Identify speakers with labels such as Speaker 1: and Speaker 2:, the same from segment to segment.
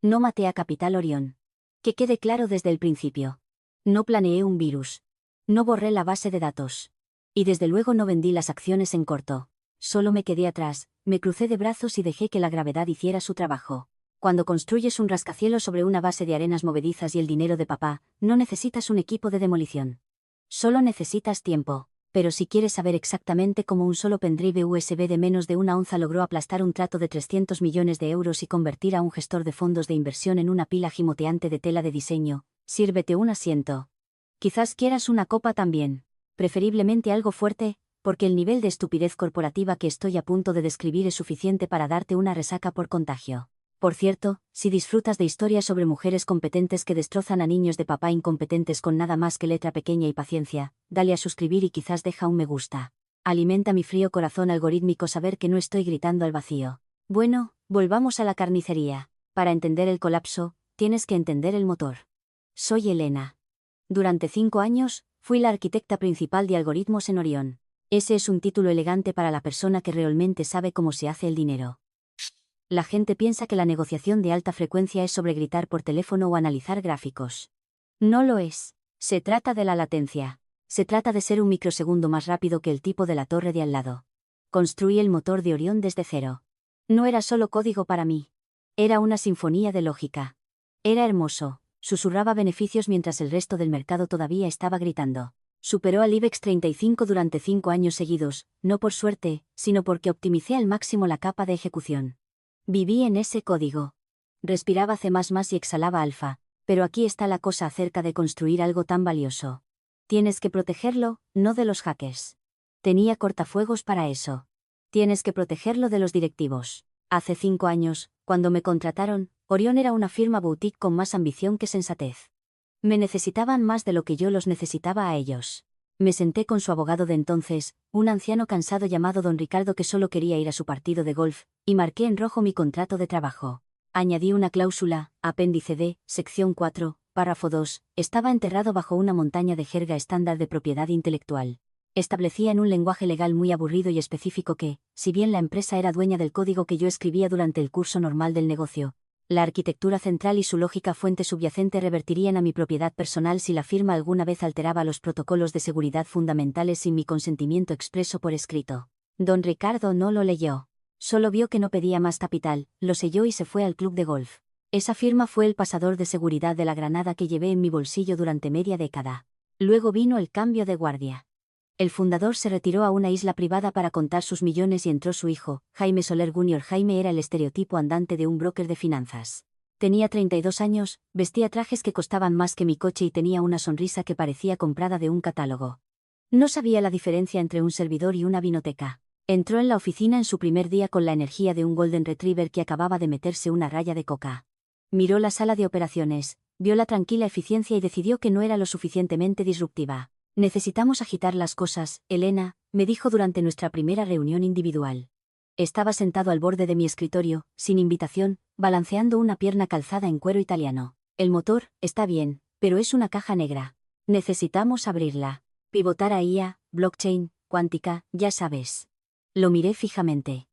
Speaker 1: No maté a Capital Orión. Que quede claro desde el principio. No planeé un virus. No borré la base de datos. Y desde luego no vendí las acciones en corto. Solo me quedé atrás, me crucé de brazos y dejé que la gravedad hiciera su trabajo. Cuando construyes un rascacielos sobre una base de arenas movedizas y el dinero de papá, no necesitas un equipo de demolición. Solo necesitas tiempo. Pero si quieres saber exactamente cómo un solo pendrive USB de menos de una onza logró aplastar un trato de 300 millones de euros y convertir a un gestor de fondos de inversión en una pila gimoteante de tela de diseño, sírvete un asiento. Quizás quieras una copa también. Preferiblemente algo fuerte, porque el nivel de estupidez corporativa que estoy a punto de describir es suficiente para darte una resaca por contagio. Por cierto, si disfrutas de historias sobre mujeres competentes que destrozan a niños de papá incompetentes con nada más que letra pequeña y paciencia, dale a suscribir y quizás deja un me gusta. Alimenta mi frío corazón algorítmico saber que no estoy gritando al vacío. Bueno, volvamos a la carnicería. Para entender el colapso, tienes que entender el motor. Soy Elena. Durante 5 años, fui la arquitecta principal de algoritmos en Orión. Ese es un título elegante para la persona que realmente sabe cómo se hace el dinero. La gente piensa que la negociación de alta frecuencia es sobre gritar por teléfono o analizar gráficos. No lo es. Se trata de la latencia. Se trata de ser un microsegundo más rápido que el tipo de la torre de al lado. Construí el motor de Orión desde cero. No era solo código para mí. Era una sinfonía de lógica. Era hermoso. Susurraba beneficios mientras el resto del mercado todavía estaba gritando. Superó al IBEX 35 durante 5 años seguidos, no por suerte, sino porque optimicé al máximo la capa de ejecución. Viví en ese código. Respiraba C++ y exhalaba alfa, pero aquí está la cosa acerca de construir algo tan valioso. Tienes que protegerlo, no de los hackers. Tenía cortafuegos para eso. Tienes que protegerlo de los directivos. Hace 5 años, cuando me contrataron, Orión era una firma boutique con más ambición que sensatez. Me necesitaban más de lo que yo los necesitaba a ellos. Me senté con su abogado de entonces, un anciano cansado llamado don Ricardo que solo quería ir a su partido de golf, y marqué en rojo mi contrato de trabajo. Añadí una cláusula, apéndice D, sección 4, párrafo 2, estaba enterrado bajo una montaña de jerga estándar de propiedad intelectual. Establecía en un lenguaje legal muy aburrido y específico que, si bien la empresa era dueña del código que yo escribía durante el curso normal del negocio, la arquitectura central y su lógica fuente subyacente revertirían a mi propiedad personal si la firma alguna vez alteraba los protocolos de seguridad fundamentales sin mi consentimiento expreso por escrito. Don Ricardo no lo leyó. Solo vio que no pedía más capital, lo selló y se fue al club de golf. Esa firma fue el pasador de seguridad de la granada que llevé en mi bolsillo durante media década. Luego vino el cambio de guardia. El fundador se retiró a una isla privada para contar sus millones y entró su hijo, Jaime Soler Jr. Jaime era el estereotipo andante de un broker de finanzas. Tenía 32 años, vestía trajes que costaban más que mi coche y tenía una sonrisa que parecía comprada de un catálogo. No sabía la diferencia entre un servidor y una vinoteca. Entró en la oficina en su primer día con la energía de un Golden Retriever que acababa de meterse una raya de coca. Miró la sala de operaciones, vio la tranquila eficiencia y decidió que no era lo suficientemente disruptiva. Necesitamos agitar las cosas, Elena, me dijo durante nuestra primera reunión individual. Estaba sentado al borde de mi escritorio, sin invitación, balanceando una pierna calzada en cuero italiano. El motor, está bien, pero es una caja negra. Necesitamos abrirla. Pivotar a IA, blockchain, cuántica, ya sabes. Lo miré fijamente.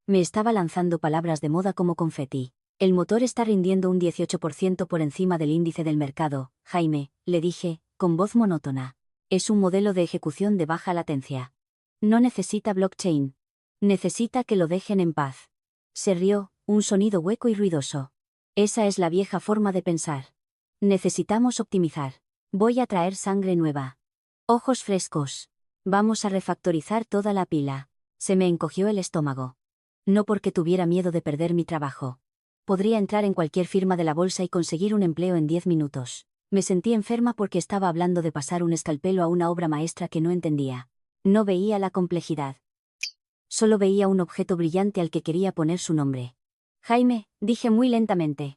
Speaker 1: Me estaba lanzando palabras de moda como confeti. El motor está rindiendo un 18% por encima del índice del mercado, Jaime, le dije, con voz monótona. Es un modelo de ejecución de baja latencia. No necesita blockchain. Necesita que lo dejen en paz. Se rió, un sonido hueco y ruidoso. Esa es la vieja forma de pensar. Necesitamos optimizar. Voy a traer sangre nueva. Ojos frescos. Vamos a refactorizar toda la pila. Se me encogió el estómago. No porque tuviera miedo de perder mi trabajo. Podría entrar en cualquier firma de la bolsa y conseguir un empleo en 10 minutos. Me sentí enferma porque estaba hablando de pasar un escalpelo a una obra maestra que no entendía. No veía la complejidad. Solo veía un objeto brillante al que quería poner su nombre. Jaime, dije muy lentamente.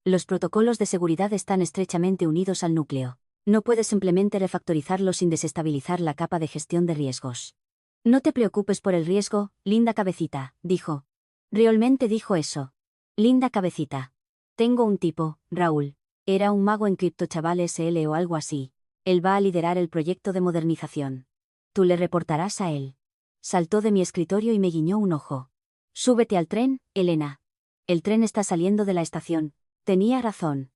Speaker 1: Los protocolos de seguridad están estrechamente unidos al núcleo. No puedes simplemente refactorizarlo sin desestabilizar la capa de gestión de riesgos. No te preocupes por el riesgo, linda cabecita, dijo. Realmente dijo eso. Linda cabecita. Tengo un tipo, Raúl. Era un mago en criptochaval SL o algo así. Él va a liderar el proyecto de modernización. Tú le reportarás a él. Saltó de mi escritorio y me guiñó un ojo. Súbete al tren, Elena. El tren está saliendo de la estación. Tenía razón.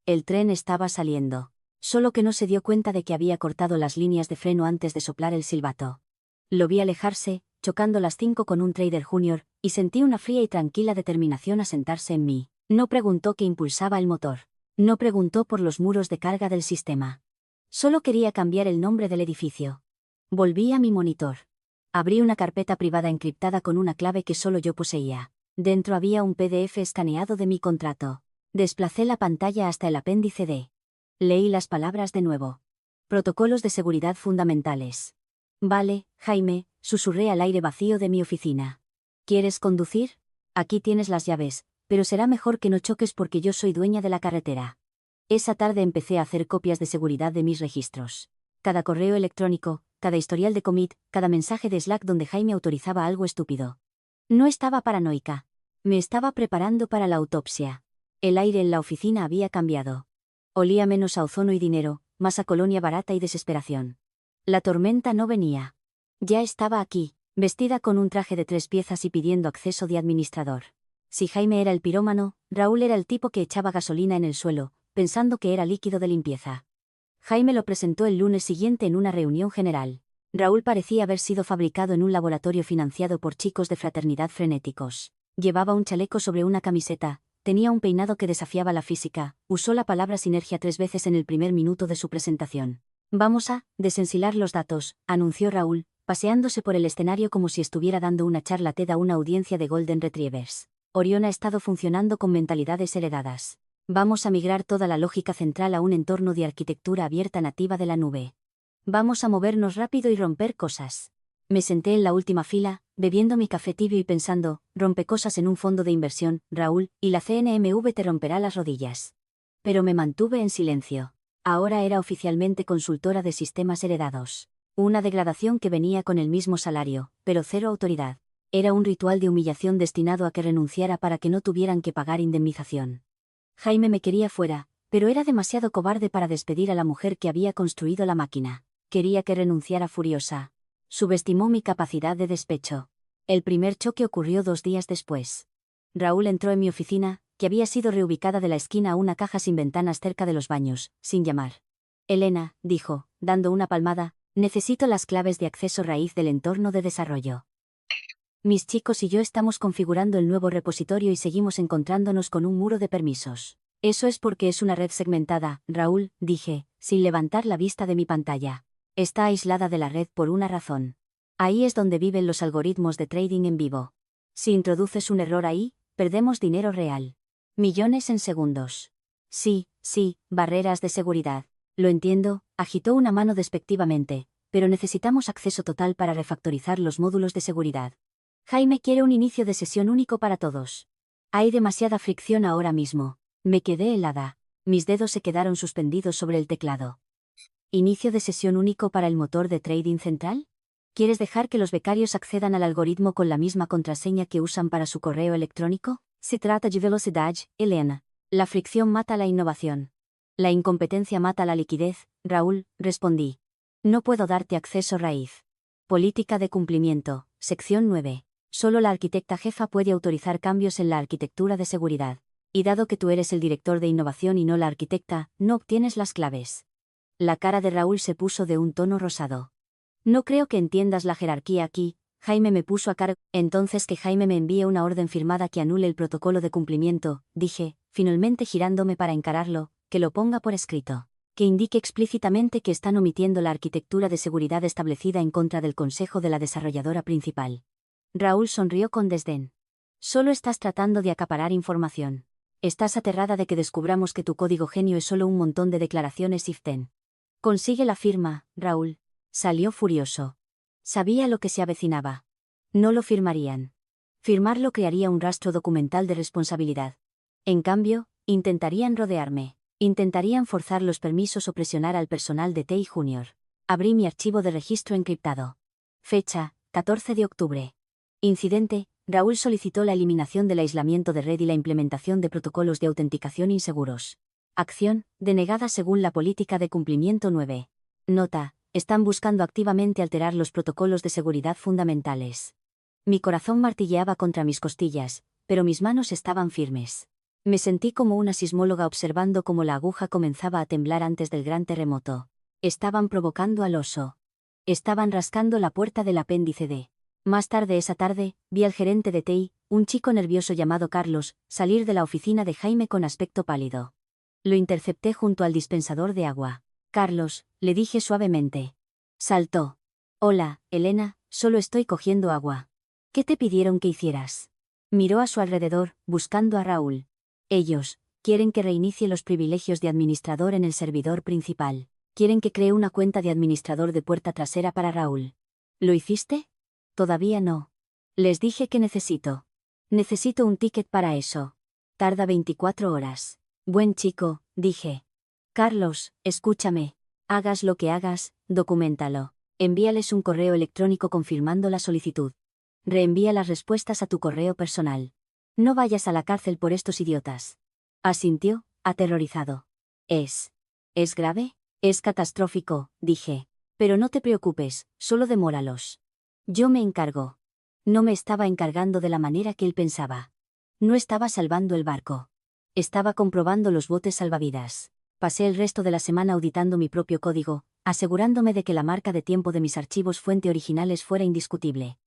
Speaker 1: El tren estaba saliendo. Solo que no se dio cuenta de que había cortado las líneas de freno antes de soplar el silbato. Lo vi alejarse, chocando las 5 con un trader junior, y sentí una fría y tranquila determinación asentarse en mí. No preguntó qué impulsaba el motor. No preguntó por los muros de carga del sistema. Solo quería cambiar el nombre del edificio. Volví a mi monitor. Abrí una carpeta privada encriptada con una clave que solo yo poseía. Dentro había un PDF escaneado de mi contrato. Desplacé la pantalla hasta el apéndice D. Leí las palabras de nuevo. Protocolos de seguridad fundamentales. Vale, Jaime, susurré al aire vacío de mi oficina. ¿Quieres conducir? Aquí tienes las llaves, pero será mejor que no choques porque yo soy dueña de la carretera. Esa tarde empecé a hacer copias de seguridad de mis registros. Cada correo electrónico, cada historial de commit, cada mensaje de Slack donde Jaime autorizaba algo estúpido. No estaba paranoica. Me estaba preparando para la autopsia. El aire en la oficina había cambiado. Olía menos a ozono y dinero, más a colonia barata y desesperación. La tormenta no venía. Ya estaba aquí, vestida con un traje de 3 piezas y pidiendo acceso de administrador. Si Jaime era el pirómano, Raúl era el tipo que echaba gasolina en el suelo, pensando que era líquido de limpieza. Jaime lo presentó el lunes siguiente en una reunión general. Raúl parecía haber sido fabricado en un laboratorio financiado por chicos de fraternidad frenéticos. Llevaba un chaleco sobre una camiseta, tenía un peinado que desafiaba la física, usó la palabra sinergia 3 veces en el primer minuto de su presentación. Vamos a desensilar los datos, anunció Raúl, paseándose por el escenario como si estuviera dando una charla TED a una audiencia de Golden Retrievers. Orión ha estado funcionando con mentalidades heredadas. Vamos a migrar toda la lógica central a un entorno de arquitectura abierta nativa de la nube. Vamos a movernos rápido y romper cosas. Me senté en la última fila, bebiendo mi café tibio y pensando, rompe cosas en un fondo de inversión, Raúl, y la CNMV te romperá las rodillas. Pero me mantuve en silencio. Ahora era oficialmente consultora de sistemas heredados. Una degradación que venía con el mismo salario, pero cero autoridad. Era un ritual de humillación destinado a que renunciara para que no tuvieran que pagar indemnización. Jaime me quería fuera, pero era demasiado cobarde para despedir a la mujer que había construido la máquina. Quería que renunciara furiosa. Subestimó mi capacidad de despecho. El primer choque ocurrió 2 días después. Raúl entró en mi oficina, que había sido reubicada de la esquina a una caja sin ventanas cerca de los baños, sin llamar. Elena, dijo, dando una palmada, necesito las claves de acceso raíz del entorno de desarrollo. Mis chicos y yo estamos configurando el nuevo repositorio y seguimos encontrándonos con un muro de permisos. Eso es porque es una red segmentada, Raúl, dije, sin levantar la vista de mi pantalla. Está aislada de la red por una razón. Ahí es donde viven los algoritmos de trading en vivo. Si introduces un error ahí, perdemos dinero real. Millones en segundos. Sí, barreras de seguridad. Lo entiendo, agitó una mano despectivamente, pero necesitamos acceso total para refactorizar los módulos de seguridad. Jaime quiere un inicio de sesión único para todos. Hay demasiada fricción ahora mismo. Me quedé helada. Mis dedos se quedaron suspendidos sobre el teclado. ¿Inicio de sesión único para el motor de trading central? ¿Quieres dejar que los becarios accedan al algoritmo con la misma contraseña que usan para su correo electrónico? Se trata de velocidad, Elena. La fricción mata la innovación. La incompetencia mata la liquidez, Raúl, respondí. No puedo darte acceso raíz. Política de cumplimiento, sección 9. Solo la arquitecta jefa puede autorizar cambios en la arquitectura de seguridad. Y dado que tú eres el director de innovación y no la arquitecta, no obtienes las claves. La cara de Raúl se puso de un tono rosado. No creo que entiendas la jerarquía aquí, Jaime me puso a cargo. Entonces que Jaime me envíe una orden firmada que anule el protocolo de cumplimiento, dije, finalmente girándome para encararlo, que lo ponga por escrito. Que indique explícitamente que están omitiendo la arquitectura de seguridad establecida en contra del consejo de la desarrolladora principal. Raúl sonrió con desdén. Solo estás tratando de acaparar información. Estás aterrada de que descubramos que tu código genio es solo un montón de declaraciones if-then. Consigue la firma, Raúl. Salió furioso. Sabía lo que se avecinaba. No lo firmarían. Firmarlo crearía un rastro documental de responsabilidad. En cambio, intentarían rodearme. Intentarían forzar los permisos o presionar al personal de TI Junior. Abrí mi archivo de registro encriptado. Fecha, 14 de octubre. Incidente, Raúl solicitó la eliminación del aislamiento de red y la implementación de protocolos de autenticación inseguros. Acción, denegada según la política de cumplimiento 9. Nota, están buscando activamente alterar los protocolos de seguridad fundamentales. Mi corazón martilleaba contra mis costillas, pero mis manos estaban firmes. Me sentí como una sismóloga observando cómo la aguja comenzaba a temblar antes del gran terremoto. Estaban provocando al oso. Estaban rascando la puerta del apéndice D. Más tarde esa tarde, vi al gerente de TI, un chico nervioso llamado Carlos, salir de la oficina de Jaime con aspecto pálido. Lo intercepté junto al dispensador de agua. Carlos, le dije suavemente. Saltó. Hola, Elena, solo estoy cogiendo agua. ¿Qué te pidieron que hicieras? Miró a su alrededor, buscando a Raúl. Ellos quieren que reinicie los privilegios de administrador en el servidor principal. Quieren que cree una cuenta de administrador de puerta trasera para Raúl. ¿Lo hiciste? Todavía no. Les dije que necesito. Necesito un ticket para eso. Tarda 24 horas. Buen chico, dije. Carlos, escúchame. Hagas lo que hagas, documentalo. Envíales un correo electrónico confirmando la solicitud. Reenvía las respuestas a tu correo personal. No vayas a la cárcel por estos idiotas. Asintió, aterrorizado. ¿Es grave? Es catastrófico, dije. Pero no te preocupes, solo demóralos. Yo me encargo. No me estaba encargando de la manera que él pensaba. No estaba salvando el barco. Estaba comprobando los botes salvavidas. Pasé el resto de la semana auditando mi propio código, asegurándome de que la marca de tiempo de mis archivos fuente originales fuera indiscutible.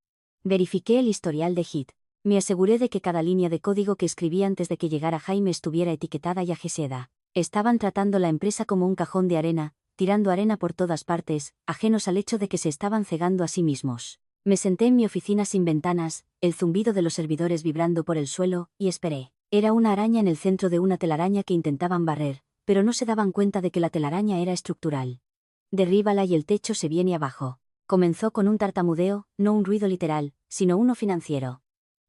Speaker 1: Verifiqué el historial de Hit. Me aseguré de que cada línea de código que escribí antes de que llegara Jaime estuviera etiquetada y ajeseda. Estaban tratando la empresa como un cajón de arena, tirando arena por todas partes, ajenos al hecho de que se estaban cegando a sí mismos. Me senté en mi oficina sin ventanas, el zumbido de los servidores vibrando por el suelo, y esperé. Era una araña en el centro de una telaraña que intentaban barrer, pero no se daban cuenta de que la telaraña era estructural. Derríbala y el techo se viene abajo. Comenzó con un tartamudeo, no un ruido literal, sino uno financiero.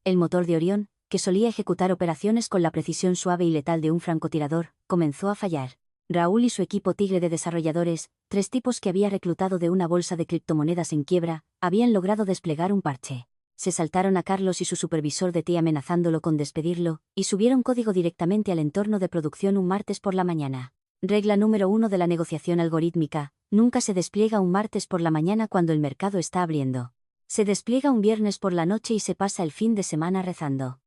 Speaker 1: El motor de Orión, que solía ejecutar operaciones con la precisión suave y letal de un francotirador, comenzó a fallar. Raúl y su equipo tigre de desarrolladores, 3 tipos que había reclutado de una bolsa de criptomonedas en quiebra, habían logrado desplegar un parche. Se saltaron a Carlos y su supervisor de TI amenazándolo con despedirlo, y subieron código directamente al entorno de producción un martes por la mañana. Regla número 1 de la negociación algorítmica: nunca se despliega un martes por la mañana cuando el mercado está abriendo. Se despliega un viernes por la noche y se pasa el fin de semana rezando.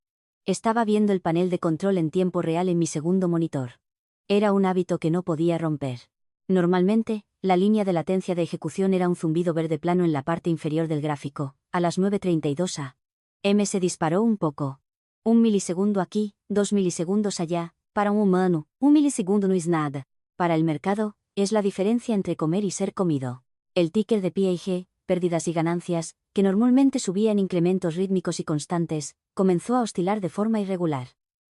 Speaker 1: Estaba viendo el panel de control en tiempo real en mi segundo monitor. Era un hábito que no podía romper. Normalmente, la línea de latencia de ejecución era un zumbido verde plano en la parte inferior del gráfico. A las 9:32 a.m. se disparó un poco. 1 milisegundo aquí, 2 milisegundos allá. Para un humano, 1 milisegundo no es nada. Para el mercado, es la diferencia entre comer y ser comido. El ticker de P&G, pérdidas y ganancias, que normalmente subía en incrementos rítmicos y constantes, comenzó a oscilar de forma irregular.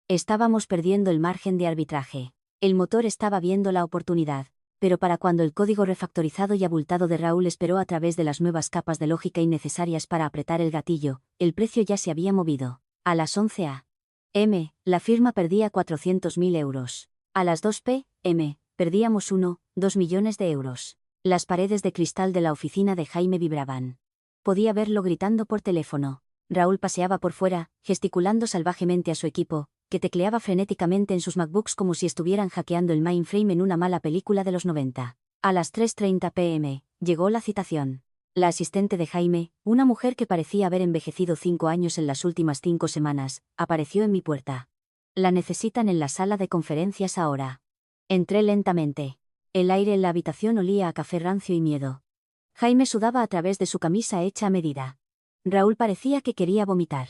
Speaker 1: Estábamos perdiendo el margen de arbitraje. El motor estaba viendo la oportunidad, pero para cuando el código refactorizado y abultado de Raúl esperó a través de las nuevas capas de lógica innecesarias para apretar el gatillo, el precio ya se había movido. A las 11 a.m., la firma perdía 400.000 euros. A las 2 p.m., perdíamos 2 millones de euros. Las paredes de cristal de la oficina de Jaime vibraban. Podía verlo gritando por teléfono. Raúl paseaba por fuera, gesticulando salvajemente a su equipo, que tecleaba frenéticamente en sus MacBooks como si estuvieran hackeando el mainframe en una mala película de los 90. A las 3:30 p.m., llegó la citación. La asistente de Jaime, una mujer que parecía haber envejecido 5 años en las últimas 5 semanas, apareció en mi puerta. La necesitan en la sala de conferencias ahora. Entré lentamente. El aire en la habitación olía a café rancio y miedo. Jaime sudaba a través de su camisa hecha a medida. Raúl parecía que quería vomitar.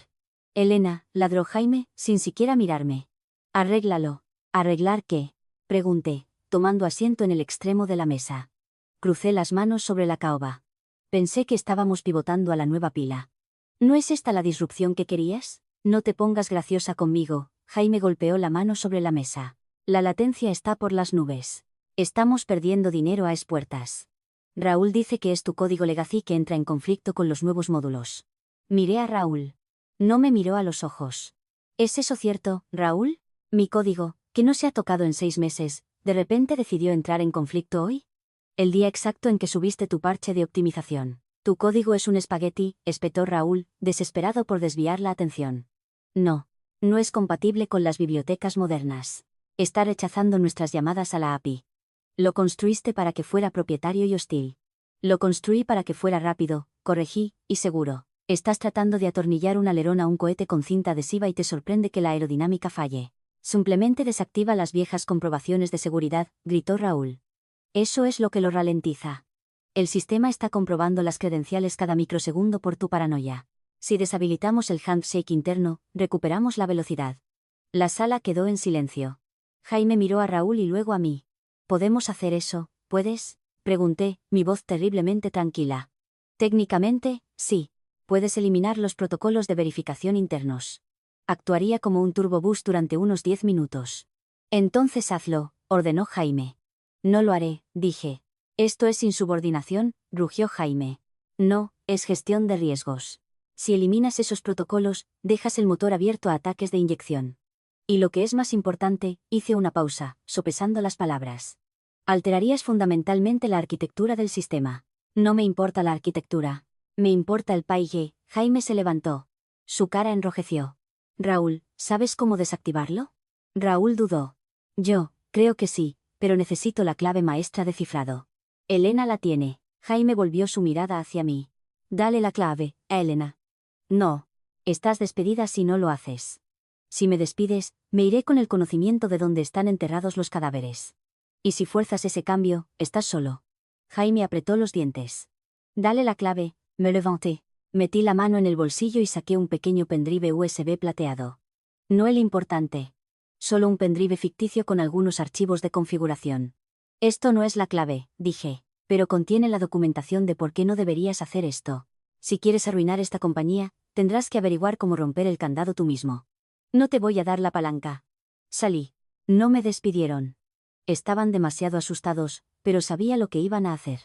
Speaker 1: Elena, ladró Jaime, sin siquiera mirarme. Arréglalo. ¿Arreglar qué?, pregunté, tomando asiento en el extremo de la mesa. Crucé las manos sobre la caoba. Pensé que estábamos pivotando a la nueva pila. ¿No es esta la disrupción que querías? No te pongas graciosa conmigo. Jaime golpeó la mano sobre la mesa. La latencia está por las nubes. Estamos perdiendo dinero a espuertas. Raúl dice que es tu código legacy que entra en conflicto con los nuevos módulos. Miré a Raúl. No me miró a los ojos. ¿Es eso cierto, Raúl? Mi código, que no se ha tocado en 6 meses, ¿de repente decidió entrar en conflicto hoy? El día exacto en que subiste tu parche de optimización. Tu código es un espagueti, espetó Raúl, desesperado por desviar la atención. No. No es compatible con las bibliotecas modernas. Está rechazando nuestras llamadas a la API. Lo construiste para que fuera propietario y hostil. Lo construí para que fuera rápido, corregí, y seguro. Estás tratando de atornillar un alerón a un cohete con cinta adhesiva y te sorprende que la aerodinámica falle. Simplemente desactiva las viejas comprobaciones de seguridad, gritó Raúl. Eso es lo que lo ralentiza. El sistema está comprobando las credenciales cada microsegundo por tu paranoia. Si deshabilitamos el handshake interno, recuperamos la velocidad. La sala quedó en silencio. Jaime miró a Raúl y luego a mí. ¿Podemos hacer eso, puedes? Pregunté, mi voz terriblemente tranquila. Técnicamente, sí. Puedes eliminar los protocolos de verificación internos. Actuaría como un turbo boost durante unos 10 minutos. Entonces hazlo, ordenó Jaime. No lo haré, dije. Esto es insubordinación, rugió Jaime. No, es gestión de riesgos. Si eliminas esos protocolos, dejas el motor abierto a ataques de inyección. Y lo que es más importante, hice una pausa, sopesando las palabras. Alterarías fundamentalmente la arquitectura del sistema. No me importa la arquitectura. Me importa el PAIG. Jaime se levantó. Su cara enrojeció. Raúl, ¿sabes cómo desactivarlo? Raúl dudó. Yo, creo que sí, pero necesito la clave maestra de cifrado. Elena la tiene. Jaime volvió su mirada hacia mí. Dale la clave, a Elena. No. Estás despedida si no lo haces. Si me despides, me iré con el conocimiento de dónde están enterrados los cadáveres. Y si fuerzas ese cambio, estás solo. Jaime apretó los dientes. Dale la clave, me levanté. Metí la mano en el bolsillo y saqué un pequeño pendrive USB plateado. No el importante. Solo un pendrive ficticio con algunos archivos de configuración. Esto no es la clave, dije, pero contiene la documentación de por qué no deberías hacer esto. Si quieres arruinar esta compañía, tendrás que averiguar cómo romper el candado tú mismo. No te voy a dar la palanca. Salí. No me despidieron. Estaban demasiado asustados, pero sabía lo que iban a hacer.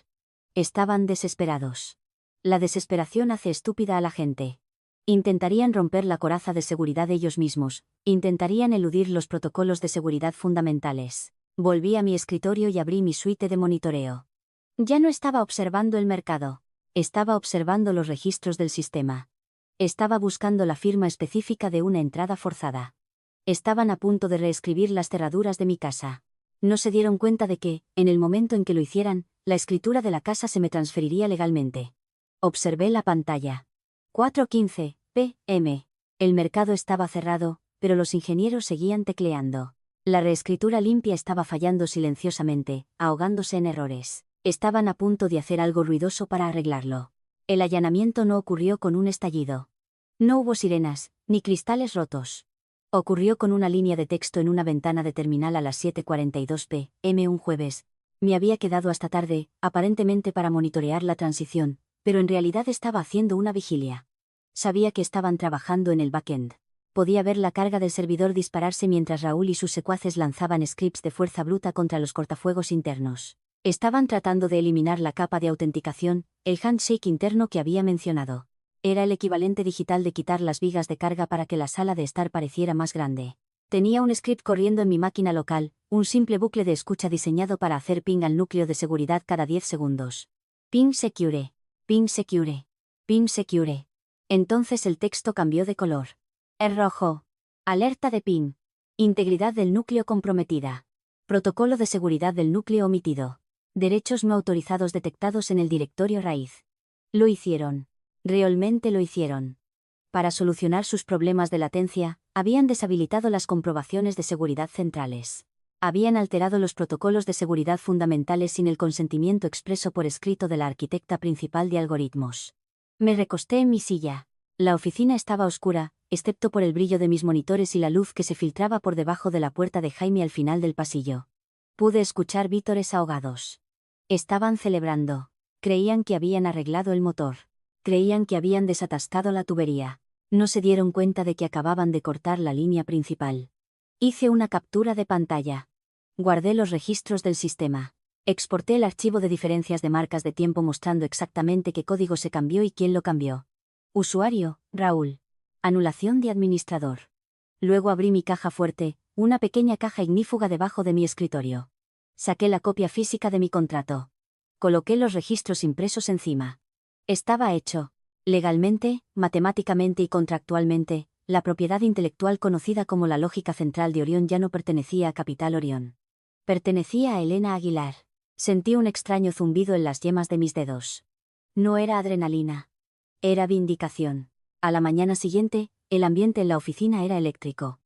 Speaker 1: Estaban desesperados. La desesperación hace estúpida a la gente. Intentarían romper la coraza de seguridad ellos mismos, intentarían eludir los protocolos de seguridad fundamentales. Volví a mi escritorio y abrí mi suite de monitoreo. Ya no estaba observando el mercado. Estaba observando los registros del sistema. Estaba buscando la firma específica de una entrada forzada. Estaban a punto de reescribir las cerraduras de mi casa. No se dieron cuenta de que, en el momento en que lo hicieran, la escritura de la casa se me transferiría legalmente. Observé la pantalla. 4:15 p.m. El mercado estaba cerrado, pero los ingenieros seguían tecleando. La reescritura limpia estaba fallando silenciosamente, ahogándose en errores. Estaban a punto de hacer algo ruidoso para arreglarlo. El allanamiento no ocurrió con un estallido. No hubo sirenas, ni cristales rotos. Ocurrió con una línea de texto en una ventana de terminal a las 7:42 p.m. un jueves. Me había quedado hasta tarde, aparentemente para monitorear la transición, pero en realidad estaba haciendo una vigilia. Sabía que estaban trabajando en el backend. Podía ver la carga del servidor dispararse mientras Raúl y sus secuaces lanzaban scripts de fuerza bruta contra los cortafuegos internos. Estaban tratando de eliminar la capa de autenticación, el handshake interno que había mencionado. Era el equivalente digital de quitar las vigas de carga para que la sala de estar pareciera más grande. Tenía un script corriendo en mi máquina local, un simple bucle de escucha diseñado para hacer ping al núcleo de seguridad cada 10 segundos. Ping secure. Ping secure. Ping secure. Entonces el texto cambió de color. Es rojo. Alerta de ping. Integridad del núcleo comprometida. Protocolo de seguridad del núcleo omitido. Derechos no autorizados detectados en el directorio raíz. Lo hicieron. Realmente lo hicieron. Para solucionar sus problemas de latencia, habían deshabilitado las comprobaciones de seguridad centrales. Habían alterado los protocolos de seguridad fundamentales sin el consentimiento expreso por escrito de la arquitecta principal de algoritmos. Me recosté en mi silla. La oficina estaba oscura, excepto por el brillo de mis monitores y la luz que se filtraba por debajo de la puerta de Jaime al final del pasillo. Pude escuchar vítores ahogados. Estaban celebrando. Creían que habían arreglado el motor. Creían que habían desatascado la tubería. No se dieron cuenta de que acababan de cortar la línea principal. Hice una captura de pantalla. Guardé los registros del sistema. Exporté el archivo de diferencias de marcas de tiempo mostrando exactamente qué código se cambió y quién lo cambió. Usuario, Raúl. Anulación de administrador. Luego abrí mi caja fuerte, una pequeña caja ignífuga debajo de mi escritorio. Saqué la copia física de mi contrato. Coloqué los registros impresos encima. Estaba hecho. Legalmente, matemáticamente y contractualmente, la propiedad intelectual conocida como la lógica central de Orión ya no pertenecía a Capital Orión. Pertenecía a Elena Aguilar. Sentí un extraño zumbido en las yemas de mis dedos. No era adrenalina. Era vindicación. A la mañana siguiente, el ambiente en la oficina era eléctrico.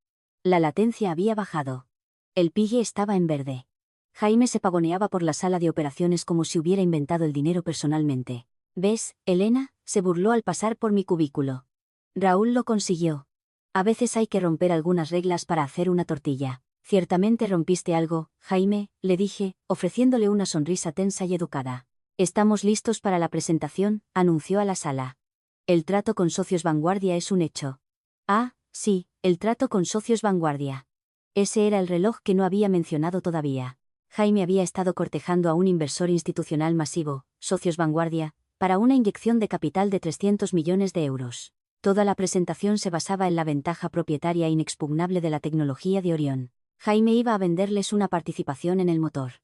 Speaker 1: La latencia había bajado. El PIGE estaba en verde. Jaime se pavoneaba por la sala de operaciones como si hubiera inventado el dinero personalmente. ¿Ves, Elena?, se burló al pasar por mi cubículo. Raúl lo consiguió. A veces hay que romper algunas reglas para hacer una tortilla. Ciertamente rompiste algo, Jaime, le dije, ofreciéndole una sonrisa tensa y educada. Estamos listos para la presentación, anunció a la sala. El trato con Socios Vanguardia es un hecho. Ah, sí, el trato con Socios Vanguardia. Ese era el reloj que no había mencionado todavía. Jaime había estado cortejando a un inversor institucional masivo, Socios Vanguardia, para una inyección de capital de 300 millones de euros. Toda la presentación se basaba en la ventaja propietaria inexpugnable de la tecnología de Orión. Jaime iba a venderles una participación en el motor.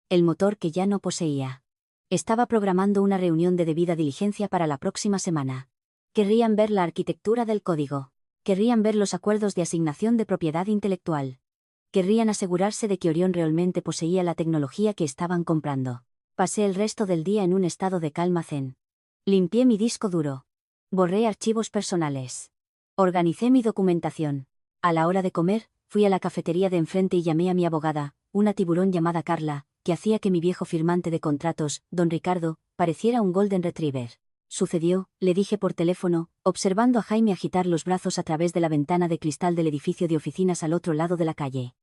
Speaker 1: El motor que ya no poseía. Estaba programando una reunión de debida diligencia para la próxima semana. Querrían ver la arquitectura del código. Querrían ver los acuerdos de asignación de propiedad intelectual. Querrían asegurarse de que Orión realmente poseía la tecnología que estaban comprando. Pasé el resto del día en un estado de calma zen. Limpié mi disco duro. Borré archivos personales. Organicé mi documentación. A la hora de comer, fui a la cafetería de enfrente y llamé a mi abogada, una tiburón llamada Carla, que hacía que mi viejo firmante de contratos, don Ricardo, pareciera un golden retriever. Sucedió, le dije por teléfono, observando a Jaime agitar los brazos a través de la ventana de cristal del edificio de oficinas al otro lado de la calle.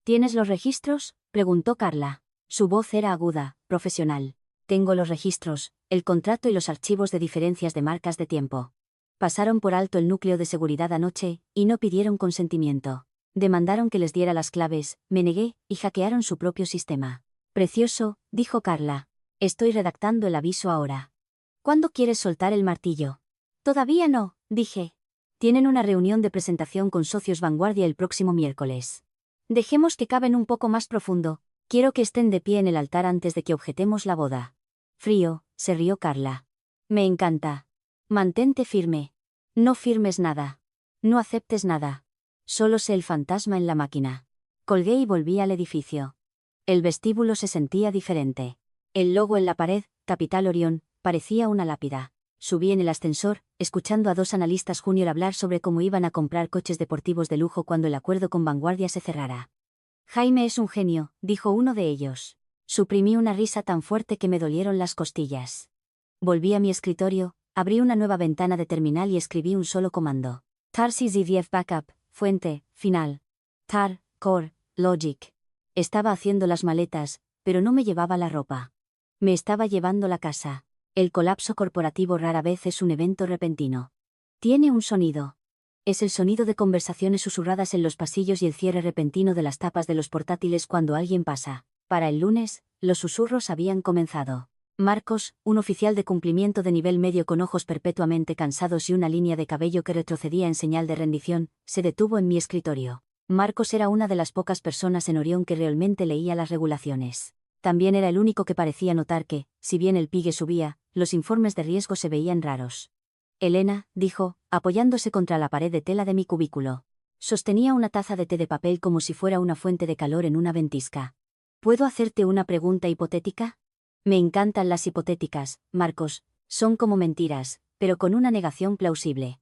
Speaker 1: ¿Tienes los registros?, preguntó Carla. Su voz era aguda, profesional. Tengo los registros, el contrato y los archivos de diferencias de marcas de tiempo. Pasaron por alto el núcleo de seguridad anoche, y no pidieron consentimiento. Demandaron que les diera las claves, me negué, y hackearon su propio sistema. Precioso, dijo Carla. Estoy redactando el aviso ahora. ¿Cuándo quieres soltar el martillo? Todavía no, dije. Tienen una reunión de presentación con Socios Vanguardia el próximo miércoles. Dejemos que caben un poco más profundo. Quiero que estén de pie en el altar antes de que objetemos la boda. Frío, se rió Carla. Me encanta. Mantente firme. No firmes nada. No aceptes nada. Solo sé el fantasma en la máquina. Colgué y volví al edificio. El vestíbulo se sentía diferente. El logo en la pared, Capital Orión, parecía una lápida. Subí en el ascensor, escuchando a dos analistas junior hablar sobre cómo iban a comprar coches deportivos de lujo cuando el acuerdo con Vanguardia se cerrara. Jaime es un genio, dijo uno de ellos. Suprimí una risa tan fuerte que me dolieron las costillas. Volví a mi escritorio, abrí una nueva ventana de terminal y escribí un solo comando. tar CZVF backup, fuente, final. tar, core, logic. Estaba haciendo las maletas, pero no me llevaba la ropa. Me estaba llevando la casa. El colapso corporativo rara vez es un evento repentino. Tiene un sonido. Es el sonido de conversaciones susurradas en los pasillos y el cierre repentino de las tapas de los portátiles cuando alguien pasa. Para el lunes, los susurros habían comenzado. Marcos, un oficial de cumplimiento de nivel medio con ojos perpetuamente cansados y una línea de cabello que retrocedía en señal de rendición, se detuvo en mi escritorio. Marcos era una de las pocas personas en Orión que realmente leía las regulaciones. También era el único que parecía notar que, si bien el PIGE subía, los informes de riesgo se veían raros. Elena, dijo, apoyándose contra la pared de tela de mi cubículo. Sostenía una taza de té de papel como si fuera una fuente de calor en una ventisca. ¿Puedo hacerte una pregunta hipotética? Me encantan las hipotéticas, Marcos, son como mentiras, pero con una negación plausible.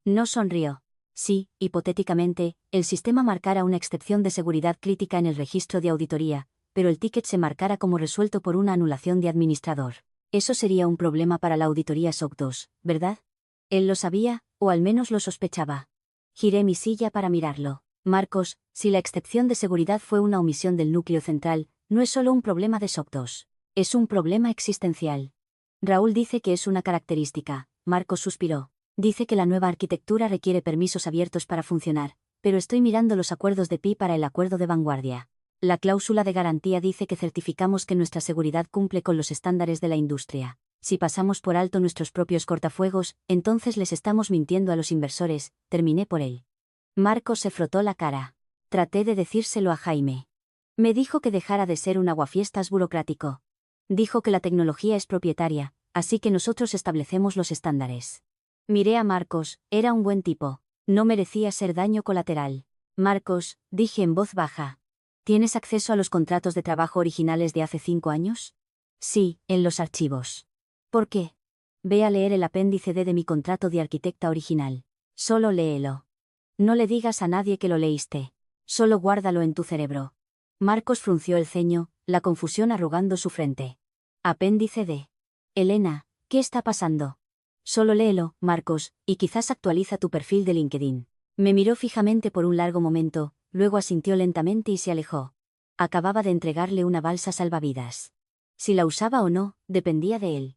Speaker 1: No sonrió. Si, hipotéticamente, el sistema marcara una excepción de seguridad crítica en el registro de auditoría, pero el ticket se marcara como resuelto por una anulación de administrador. Eso sería un problema para la auditoría SOC 2, ¿verdad? Él lo sabía, o al menos lo sospechaba. Giré mi silla para mirarlo. Marcos, si la excepción de seguridad fue una omisión del núcleo central, no es solo un problema de SOC 2. Es un problema existencial. Raúl dice que es una característica. Marcos suspiró. Dice que la nueva arquitectura requiere permisos abiertos para funcionar, pero estoy mirando los acuerdos de PI para el acuerdo de Vanguardia. La cláusula de garantía dice que certificamos que nuestra seguridad cumple con los estándares de la industria. Si pasamos por alto nuestros propios cortafuegos, entonces les estamos mintiendo a los inversores, terminé por él. Marcos se frotó la cara. Traté de decírselo a Jaime. Me dijo que dejara de ser un aguafiestas burocrático. Dijo que la tecnología es propietaria, así que nosotros establecemos los estándares. Miré a Marcos, era un buen tipo. No merecía ser daño colateral. Marcos, dije en voz baja. ¿Tienes acceso a los contratos de trabajo originales de hace 5 años? Sí, en los archivos. ¿Por qué? Ve a leer el apéndice D de mi contrato de arquitecta original. Solo léelo. No le digas a nadie que lo leíste. Solo guárdalo en tu cerebro. Marcos frunció el ceño, la confusión arrugando su frente. Apéndice D. Elena, ¿qué está pasando? Solo léelo, Marcos, y quizás actualiza tu perfil de LinkedIn. Me miró fijamente por un largo momento, luego asintió lentamente y se alejó. Acababa de entregarle una balsa salvavidas. Si la usaba o no, dependía de él.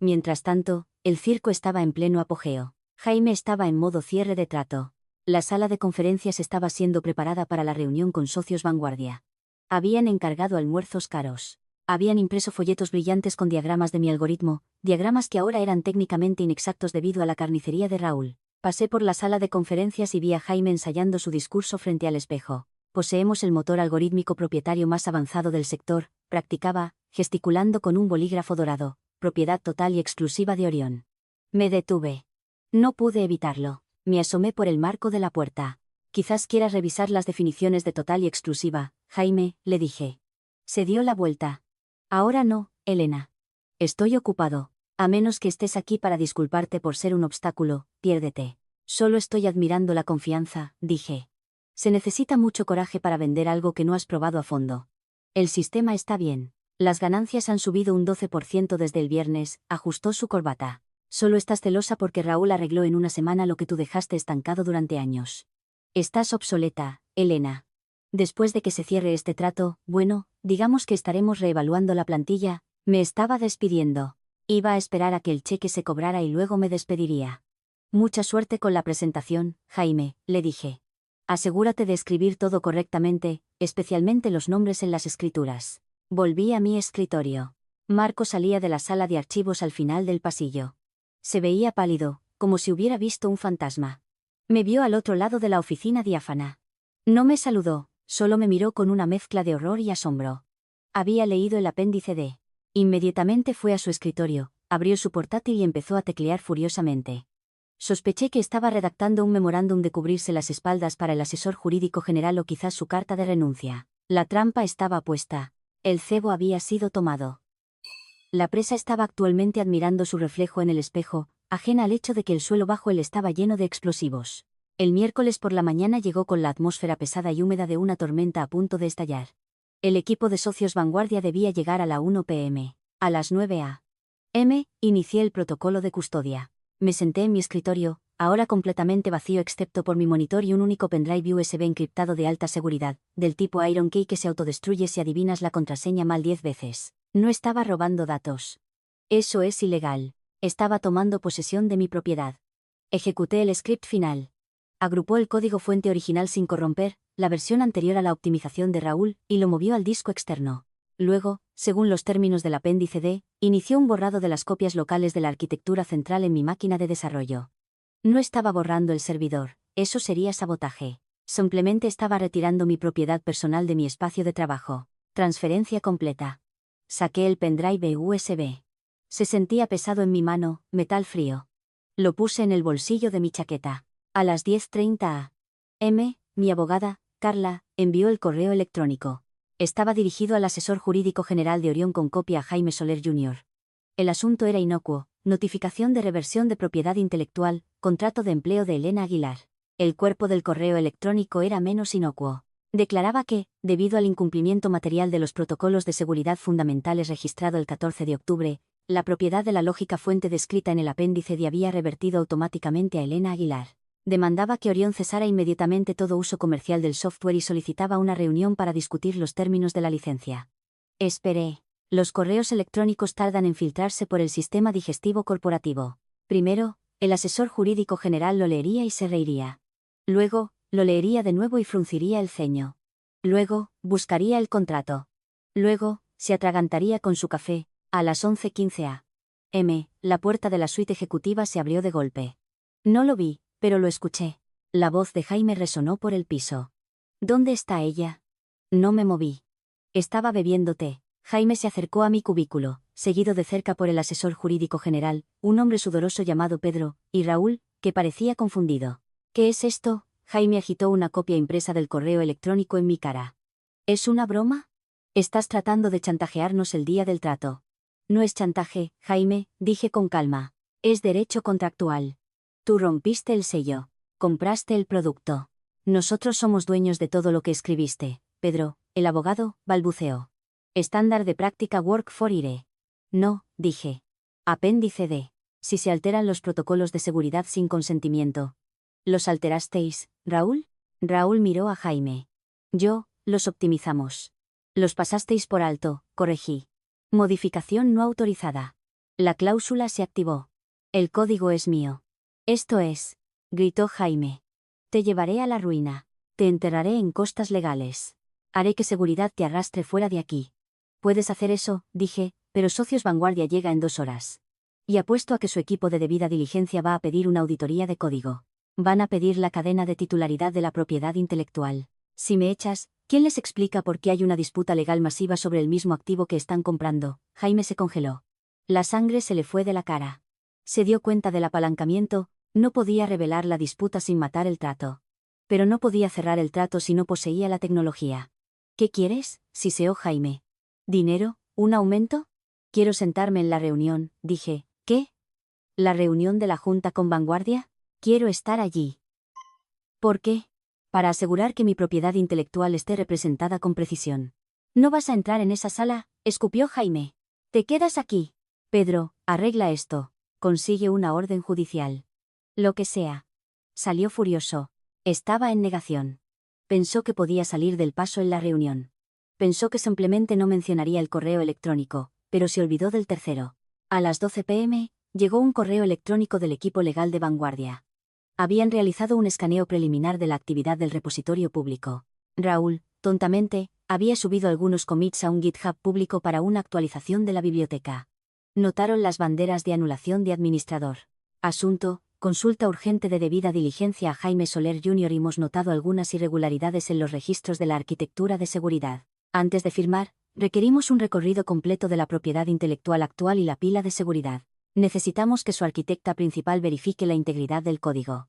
Speaker 1: Mientras tanto, el circo estaba en pleno apogeo. Jaime estaba en modo cierre de trato. La sala de conferencias estaba siendo preparada para la reunión con socios vanguardia. Habían encargado almuerzos caros. Habían impreso folletos brillantes con diagramas de mi algoritmo, diagramas que ahora eran técnicamente inexactos debido a la carnicería de Raúl. Pasé por la sala de conferencias y vi a Jaime ensayando su discurso frente al espejo. Poseemos el motor algorítmico propietario más avanzado del sector, practicaba, gesticulando con un bolígrafo dorado, propiedad total y exclusiva de Orión. Me detuve. No pude evitarlo. Me asomé por el marco de la puerta. Quizás quieras revisar las definiciones de total y exclusiva, Jaime, le dije. Se dio la vuelta. Ahora no, Elena. Estoy ocupado. A menos que estés aquí para disculparte por ser un obstáculo, piérdete. Solo estoy admirando la confianza, dije. Se necesita mucho coraje para vender algo que no has probado a fondo. El sistema está bien. Las ganancias han subido un 12% desde el viernes, ajustó su corbata. Solo estás celosa porque Raúl arregló en una semana lo que tú dejaste estancado durante años. Estás obsoleta, Elena. Después de que se cierre este trato, bueno, digamos que estaremos reevaluando la plantilla, me estaba despidiendo. Iba a esperar a que el cheque se cobrara y luego me despediría. Mucha suerte con la presentación, Jaime, le dije. Asegúrate de escribir todo correctamente, especialmente los nombres en las escrituras. Volví a mi escritorio. Marco salía de la sala de archivos al final del pasillo. Se veía pálido, como si hubiera visto un fantasma. Me vio al otro lado de la oficina diáfana. No me saludó, solo me miró con una mezcla de horror y asombro. Había leído el apéndice D. Inmediatamente fue a su escritorio, abrió su portátil y empezó a teclear furiosamente. Sospeché que estaba redactando un memorándum de cubrirse las espaldas para el asesor jurídico general o quizás su carta de renuncia. La trampa estaba puesta. El cebo había sido tomado. La presa estaba actualmente admirando su reflejo en el espejo, ajena al hecho de que el suelo bajo él estaba lleno de explosivos. El miércoles por la mañana llegó con la atmósfera pesada y húmeda de una tormenta a punto de estallar. El equipo de socios vanguardia debía llegar a la 1 p.m. A las 9 a.m., inicié el protocolo de custodia. Me senté en mi escritorio, ahora completamente vacío excepto por mi monitor y un único pendrive USB encriptado de alta seguridad, del tipo Iron Key que se autodestruye si adivinas la contraseña mal 10 veces. No estaba robando datos. Eso es ilegal. Estaba tomando posesión de mi propiedad. Ejecuté el script final. Agrupó el código fuente original sin corromper, la versión anterior a la optimización de Raúl, y lo movió al disco externo. Luego, según los términos del apéndice D, inició un borrado de las copias locales de la arquitectura central en mi máquina de desarrollo. No estaba borrando el servidor, eso sería sabotaje. Simplemente estaba retirando mi propiedad personal de mi espacio de trabajo. Transferencia completa. Saqué el pendrive USB. Se sentía pesado en mi mano, metal frío. Lo puse en el bolsillo de mi chaqueta. A las 10:30 a.m., mi abogada, Carla, envió el correo electrónico. Estaba dirigido al asesor jurídico general de Orión con copia a Jaime Soler Jr. El asunto era inocuo, notificación de reversión de propiedad intelectual, contrato de empleo de Elena Aguilar. El cuerpo del correo electrónico era menos inocuo. Declaraba que, debido al incumplimiento material de los protocolos de seguridad fundamentales registrado el 14 de octubre, la propiedad de la lógica fuente descrita en el apéndice D había revertido automáticamente a Elena Aguilar. Demandaba que Orión cesara inmediatamente todo uso comercial del software y solicitaba una reunión para discutir los términos de la licencia. Esperé. Los correos electrónicos tardan en filtrarse por el sistema digestivo corporativo. Primero, el asesor jurídico general lo leería y se reiría. Luego, lo leería de nuevo y frunciría el ceño. Luego, buscaría el contrato. Luego, se atragantaría con su café. A las 11:15 a.m., la puerta de la suite ejecutiva se abrió de golpe. No lo vi, pero lo escuché. La voz de Jaime resonó por el piso. ¿Dónde está ella? No me moví. Estaba bebiendo té. Jaime se acercó a mi cubículo, seguido de cerca por el asesor jurídico general, un hombre sudoroso llamado Pedro, y Raúl, que parecía confundido. ¿Qué es esto? Jaime agitó una copia impresa del correo electrónico en mi cara. ¿Es una broma? Estás tratando de chantajearnos el día del trato. No es chantaje, Jaime, dije con calma. Es derecho contractual. Tú rompiste el sello. Compraste el producto. Nosotros somos dueños de todo lo que escribiste, Pedro, el abogado, balbuceó. Estándar de práctica Work for Hire. No, dije. Apéndice D. Si se alteran los protocolos de seguridad sin consentimiento. ¿Los alterasteis, Raúl? Raúl miró a Jaime. Los optimizamos. Los pasasteis por alto, corregí. Modificación no autorizada. La cláusula se activó. El código es mío. Esto es, gritó Jaime. Te llevaré a la ruina. Te enterraré en costas legales. Haré que seguridad te arrastre fuera de aquí. Puedes hacer eso, dije, pero Socios Vanguardia llega en 2 horas. Y apuesto a que su equipo de debida diligencia va a pedir una auditoría de código. Van a pedir la cadena de titularidad de la propiedad intelectual. Si me echas, ¿quién les explica por qué hay una disputa legal masiva sobre el mismo activo que están comprando? Jaime se congeló. La sangre se le fue de la cara. Se dio cuenta del apalancamiento, no podía revelar la disputa sin matar el trato. Pero no podía cerrar el trato si no poseía la tecnología. ¿Qué quieres?, siseó Jaime. ¿Dinero? ¿Un aumento? Quiero sentarme en la reunión, dije. ¿Qué? ¿La reunión de la Junta con Vanguardia? Quiero estar allí. ¿Por qué? Para asegurar que mi propiedad intelectual esté representada con precisión. ¿No vas a entrar en esa sala?, escupió Jaime. Te quedas aquí. Pedro, arregla esto. Consigue una orden judicial. Lo que sea. Salió furioso. Estaba en negación. Pensó que podía salir del paso en la reunión. Pensó que simplemente no mencionaría el correo electrónico, pero se olvidó del tercero. A las 12 p.m., llegó un correo electrónico del equipo legal de Vanguardia. Habían realizado un escaneo preliminar de la actividad del repositorio público. Raúl, tontamente, había subido algunos commits a un GitHub público para una actualización de la biblioteca. Notaron las banderas de anulación de administrador. Asunto, consulta urgente de debida diligencia a Jaime Soler Jr. Hemos notado algunas irregularidades en los registros de la arquitectura de seguridad. Antes de firmar, requerimos un recorrido completo de la propiedad intelectual actual y la pila de seguridad. Necesitamos que su arquitecta principal verifique la integridad del código.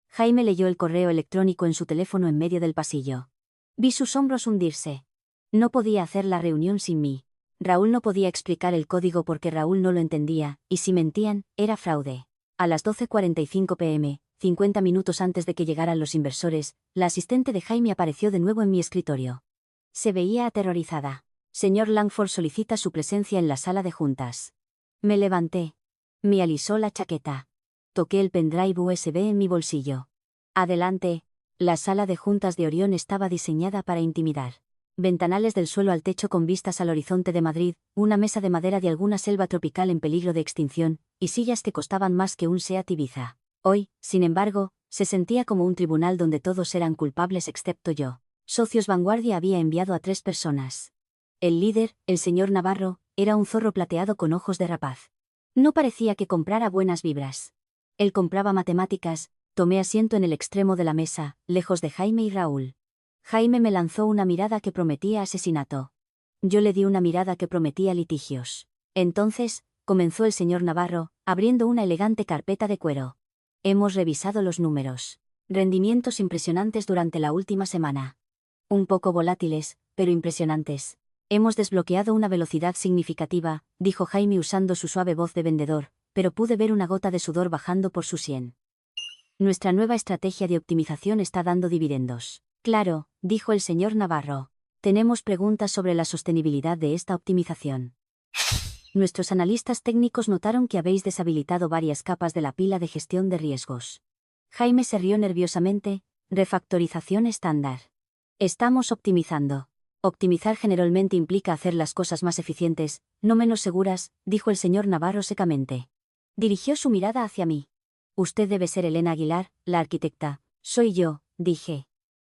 Speaker 1: Jaime leyó el correo electrónico en su teléfono en medio del pasillo. Vi sus hombros hundirse. No podía hacer la reunión sin mí. Raúl no podía explicar el código porque Raúl no lo entendía, y si mentían, era fraude. A las 12:45 p.m., 50 minutos antes de que llegaran los inversores, la asistente de Jaime apareció de nuevo en mi escritorio. Se veía aterrorizada. Señor Langford solicita su presencia en la sala de juntas. Me levanté. Me alisó la chaqueta. Toqué el pendrive USB en mi bolsillo. Adelante. La sala de juntas de Orión estaba diseñada para intimidar. Ventanales del suelo al techo con vistas al horizonte de Madrid, una mesa de madera de alguna selva tropical en peligro de extinción, y sillas que costaban más que un Seat Ibiza. Hoy, sin embargo, se sentía como un tribunal donde todos eran culpables excepto yo. Socios Vanguardia había enviado a 3 personas. El líder, el señor Navarro, era un zorro plateado con ojos de rapaz. No parecía que comprara buenas vibras. Él compraba matemáticas. Tomé asiento en el extremo de la mesa, lejos de Jaime y Raúl. Jaime me lanzó una mirada que prometía asesinato. Yo le di una mirada que prometía litigios. Entonces, comenzó el señor Navarro, abriendo una elegante carpeta de cuero. Hemos revisado los números. Rendimientos impresionantes durante la última semana. Un poco volátiles, pero impresionantes. Hemos desbloqueado una velocidad significativa, dijo Jaime usando su suave voz de vendedor, pero pude ver una gota de sudor bajando por su sien. Nuestra nueva estrategia de optimización está dando dividendos. Claro, dijo el señor Navarro. Tenemos preguntas sobre la sostenibilidad de esta optimización. Nuestros analistas técnicos notaron que habéis deshabilitado varias capas de la pila de gestión de riesgos. Jaime se rió nerviosamente. Refactorización estándar. Estamos optimizando. Optimizar generalmente implica hacer las cosas más eficientes, no menos seguras, dijo el señor Navarro secamente. Dirigió su mirada hacia mí. Usted debe ser Elena Aguilar, la arquitecta. Soy yo, dije.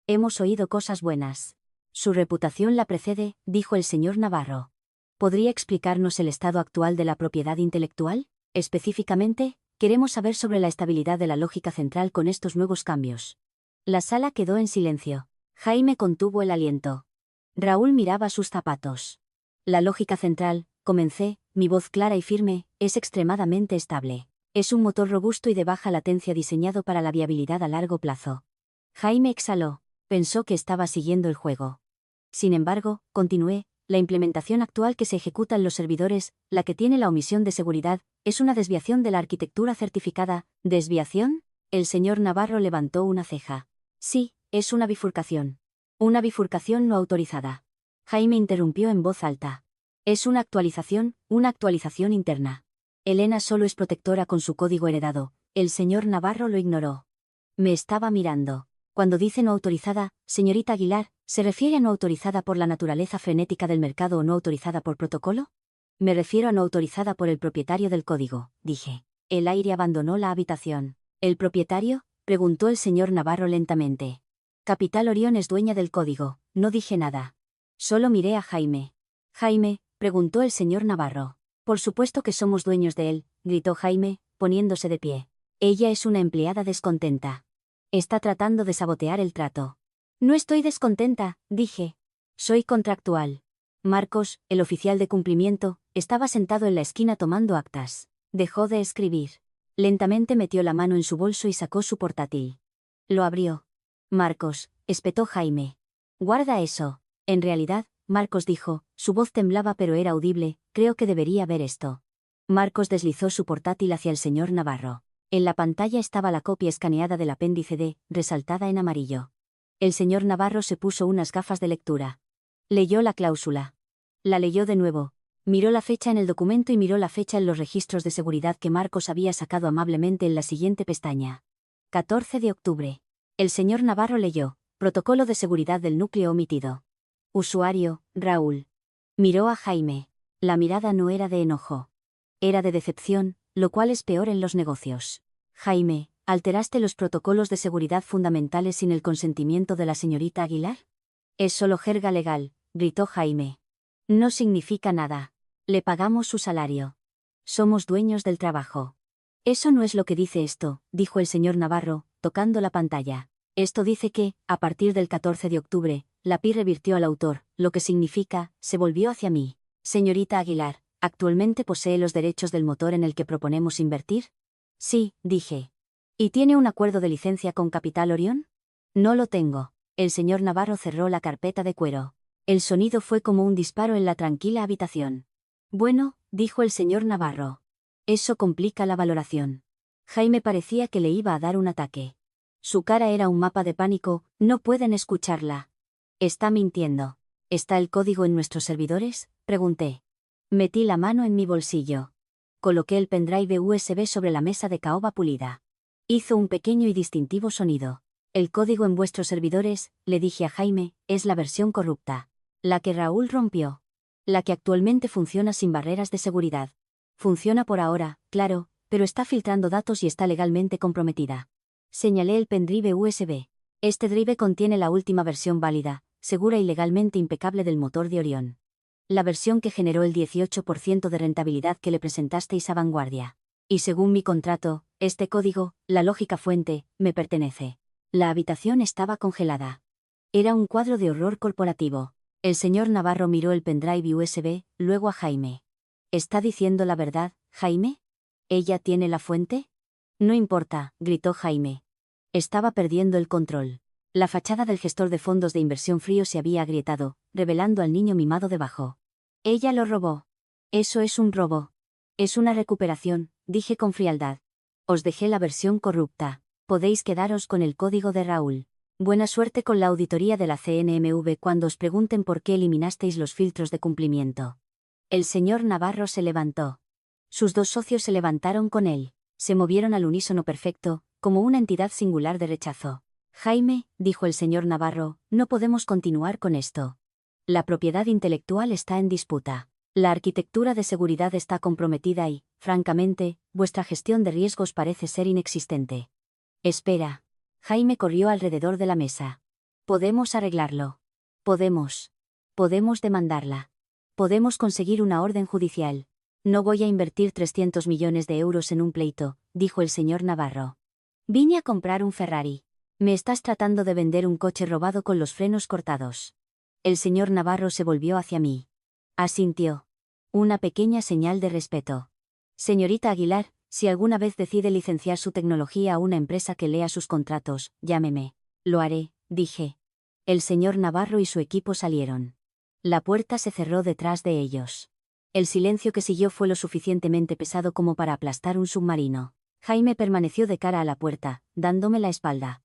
Speaker 1: Hemos oído cosas buenas. Su reputación la precede, dijo el señor Navarro. ¿Podría explicarnos el estado actual de la propiedad intelectual? Específicamente, queremos saber sobre la estabilidad de la lógica central con estos nuevos cambios. La sala quedó en silencio. Jaime contuvo el aliento. Raúl miraba sus zapatos. La lógica central, comencé, mi voz clara y firme, es extremadamente estable. Es un motor robusto y de baja latencia diseñado para la viabilidad a largo plazo. Jaime exhaló. Pensó que estaba siguiendo el juego. Sin embargo, continué, la implementación actual que se ejecuta en los servidores, la que tiene la omisión de seguridad, es una desviación de la arquitectura certificada. ¿Desviación? El señor Navarro levantó una ceja. Sí, Es una bifurcación. Una bifurcación no autorizada. Jaime interrumpió en voz alta. Es una actualización interna. Elena solo es protectora con su código heredado. El señor Navarro lo ignoró. Me estaba mirando. Cuando dice no autorizada, señorita Aguilar, ¿se refiere a no autorizada por la naturaleza frenética del mercado o no autorizada por protocolo? Me refiero a no autorizada por el propietario del código, dije. El aire abandonó la habitación. ¿El propietario?, preguntó el señor Navarro lentamente. Capital Orión es dueña del código, no dije nada. Solo miré a Jaime. Jaime, preguntó el señor Navarro. Por supuesto que somos dueños de él, gritó Jaime, poniéndose de pie. Ella es una empleada descontenta. Está tratando de sabotear el trato. No estoy descontenta, dije. Soy contractual. Marcos, el oficial de cumplimiento, estaba sentado en la esquina tomando actas. Dejó de escribir. Lentamente metió la mano en su bolso y sacó su portátil. Lo abrió. Marcos, espetó Jaime. Guarda eso. En realidad, Marcos dijo, su voz temblaba pero era audible, creo que debería ver esto. Marcos deslizó su portátil hacia el señor Navarro. En la pantalla estaba la copia escaneada del apéndice D, resaltada en amarillo. El señor Navarro se puso unas gafas de lectura. Leyó la cláusula. La leyó de nuevo. Miró la fecha en el documento y miró la fecha en los registros de seguridad que Marcos había sacado amablemente en la siguiente pestaña. 14 de octubre. El señor Navarro leyó. Protocolo de seguridad del núcleo omitido. Usuario, Raúl. Miró a Jaime. La mirada no era de enojo. Era de decepción, lo cual es peor en los negocios. Jaime, ¿alteraste los protocolos de seguridad fundamentales sin el consentimiento de la señorita Aguilar? Es solo jerga legal, gritó Jaime. No significa nada. Le pagamos su salario. Somos dueños del trabajo. Eso no es lo que dice esto, dijo el señor Navarro, tocando la pantalla. Esto dice que, a partir del 14 de octubre, la PI revirtió al autor, lo que significa, se volvió hacia mí. Señorita Aguilar, ¿actualmente posee los derechos del motor en el que proponemos invertir? Sí, dije. ¿Y tiene un acuerdo de licencia con Capital Orión? No lo tengo. El señor Navarro cerró la carpeta de cuero. El sonido fue como un disparo en la tranquila habitación. Bueno, dijo el señor Navarro. Eso complica la valoración. Jaime parecía que le iba a dar un ataque. Su cara era un mapa de pánico, no pueden escucharla. ¿Está mintiendo? ¿Está el código en nuestros servidores?, pregunté. Metí la mano en mi bolsillo. Coloqué el pendrive USB sobre la mesa de caoba pulida. Hizo un pequeño y distintivo sonido. El código en vuestros servidores, le dije a Jaime, es la versión corrupta. La que Raúl rompió. La que actualmente funciona sin barreras de seguridad. Funciona por ahora, claro, pero está filtrando datos y está legalmente comprometida. Señalé el pendrive USB. Este drive contiene la última versión válida, segura y legalmente impecable del motor de Orión. La versión que generó el 18% de rentabilidad que le presentasteis a Vanguardia. Y según mi contrato, este código, la lógica fuente, me pertenece. La habitación estaba congelada. Era un cuadro de horror corporativo. El señor Navarro miró el pendrive USB, luego a Jaime. ¿Está diciendo la verdad, Jaime? ¿Ella tiene la fuente? No importa, gritó Jaime. Estaba perdiendo el control. La fachada del gestor de fondos de inversión frío se había agrietado, revelando al niño mimado debajo. Ella lo robó. Eso es un robo. Es una recuperación, dije con frialdad. Os dejé la versión corrupta. Podéis quedaros con el código de Raúl. Buena suerte con la auditoría de la CNMV cuando os pregunten por qué eliminasteis los filtros de cumplimiento. El señor Navarro se levantó. Sus dos socios se levantaron con él. Se movieron al unísono perfecto, como una entidad singular de rechazo. Jaime, dijo el señor Navarro, no podemos continuar con esto. La propiedad intelectual está en disputa. La arquitectura de seguridad está comprometida y, francamente, vuestra gestión de riesgos parece ser inexistente. Espera. Jaime corrió alrededor de la mesa. Podemos arreglarlo. Podemos demandarla. Podemos conseguir una orden judicial. No voy a invertir 300 millones de euros en un pleito, dijo el señor Navarro. Vine a comprar un Ferrari. Me estás tratando de vender un coche robado con los frenos cortados. El señor Navarro se volvió hacia mí. Asintió. Una pequeña señal de respeto. Señorita Aguilar, si alguna vez decide licenciar su tecnología a una empresa que lea sus contratos, llámeme. Lo haré, dije. El señor Navarro y su equipo salieron. La puerta se cerró detrás de ellos. El silencio que siguió fue lo suficientemente pesado como para aplastar un submarino. Jaime permaneció de cara a la puerta, dándome la espalda.